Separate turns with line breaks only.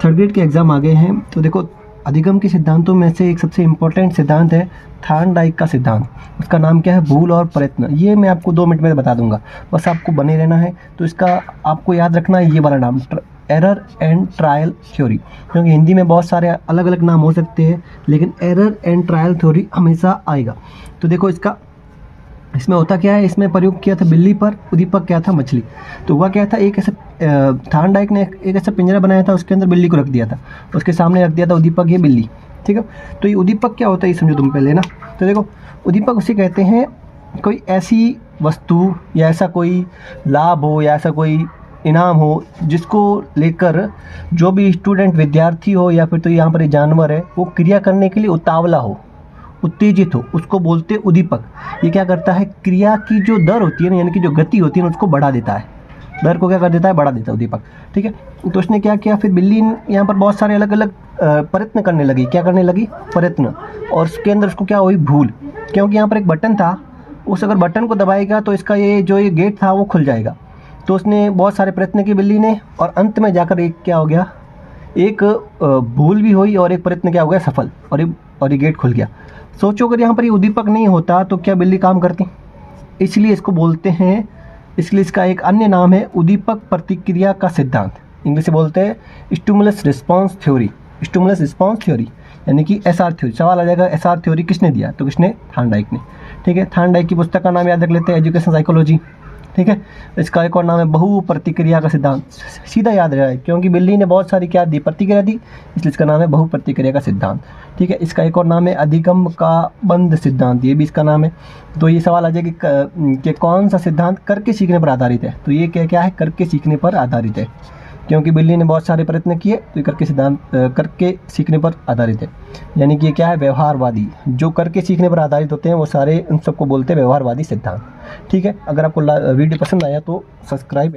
Third grade के exam आ गए हैं। तो देखो, अधिगम के सिद्धांतों में से एक सबसे इम्पोर्टेंट सिद्धांत है थॉर्नडाइक का सिद्धांत। उसका नाम क्या है? भूल और प्रयत्न। ये मैं आपको 2 मिनट में बता दूंगा, बस आपको बने रहना है। तो इसका आपको याद रखना है ये वाला नाम, एरर एंड ट्रायल थ्योरी, क्योंकि हिंदी में बहुत सारे अलग अलग नाम हो सकते हैं, लेकिन एरर एंड ट्रायल थ्योरी हमेशा आएगा। तो देखो, इसमें होता क्या है, इसमें प्रयोग किया था बिल्ली पर, उद्दीपक क्या था? मछली। तो हुआ क्या था, एक ऐसा थॉर्नडाइक ने एक ऐसा पिंजरा बनाया था, उसके अंदर बिल्ली को रख दिया था, उसके सामने रख दिया था उद्दीपक, ये बिल्ली, ठीक है। तो ये उद्दीपक क्या होता है ये समझो तुम पहले ना। तो देखो, उद्दीपक उसे कहते हैं कोई ऐसी वस्तु या ऐसा कोई लाभ हो या ऐसा कोई इनाम हो जिसको लेकर जो भी स्टूडेंट, विद्यार्थी हो या फिर तो यहाँ पर जानवर है, वो क्रिया करने के लिए उतावला हो, उत्तेजित हो, उसको बोलते उद्दीपक। ये क्या करता है, क्रिया की जो दर होती है ना, यानी कि जो गति होती है ना, उसको बढ़ा देता है। दर को क्या कर देता है? बढ़ा देता है उद्दीपक, ठीक है। तो उसने क्या किया, फिर बिल्ली यहाँ पर बहुत सारे अलग अलग प्रयत्न करने लगी। क्या करने लगी? प्रयत्न। और उसके अंदर उसको क्या हुई? भूल। क्योंकि यहाँ पर एक बटन था, उस अगर बटन को दबाएगा तो इसका ये गेट था वो खुल जाएगा। तो उसने बहुत सारे प्रयत्न किए बिल्ली ने, और अंत में जाकर एक क्या हो गया, एक भूल भी हुई और एक प्रयत्न क्या हो गया? सफल, और ये गेट खुल गया। सोचो, अगर यहाँ पर ये उद्दीपक नहीं होता तो क्या बिल्ली काम करती? इसलिए इसको बोलते हैं, इसलिए इसका एक अन्य नाम है उद्दीपक प्रतिक्रिया का सिद्धांत। इंग्लिश से बोलते हैं stimulus response theory. Stimulus response theory यानी कि एसआर थ्योरी। सवाल आ जाएगा एसआर थ्योरी किसने दिया? तो किसने? थॉर्नडाइक ने, ठीक है। थॉर्नडाइक की पुस्तक का नाम याद रख लेते हैं, एजुकेशन साइकोलॉजी, ठीक है। इसका एक और नाम है बहु प्रतिक्रिया का सिद्धांत। सीधा याद रहा है, क्योंकि बिल्ली ने बहुत सारी क्या दी? प्रतिक्रिया दी, इसलिए इसका नाम है बहु प्रतिक्रिया का सिद्धांत, ठीक है। इसका एक और नाम है अधिगम का बंध सिद्धांत, ये भी इसका नाम है। तो ये सवाल आ जाएगा कि कौन सा सिद्धांत करके सीखने पर आधारित है? तो ये क्या है? करके सीखने पर आधारित है, क्योंकि बिल्ली ने बहुत सारे प्रयत्न किए, तो ये करके सीखने पर आधारित है। यानी कि ये क्या है? व्यवहारवादी। जो करके सीखने पर आधारित होते हैं वो सारे, उन सबको बोलते हैं व्यवहारवादी सिद्धांत, ठीक है। अगर आपको वीडियो पसंद आया तो सब्सक्राइब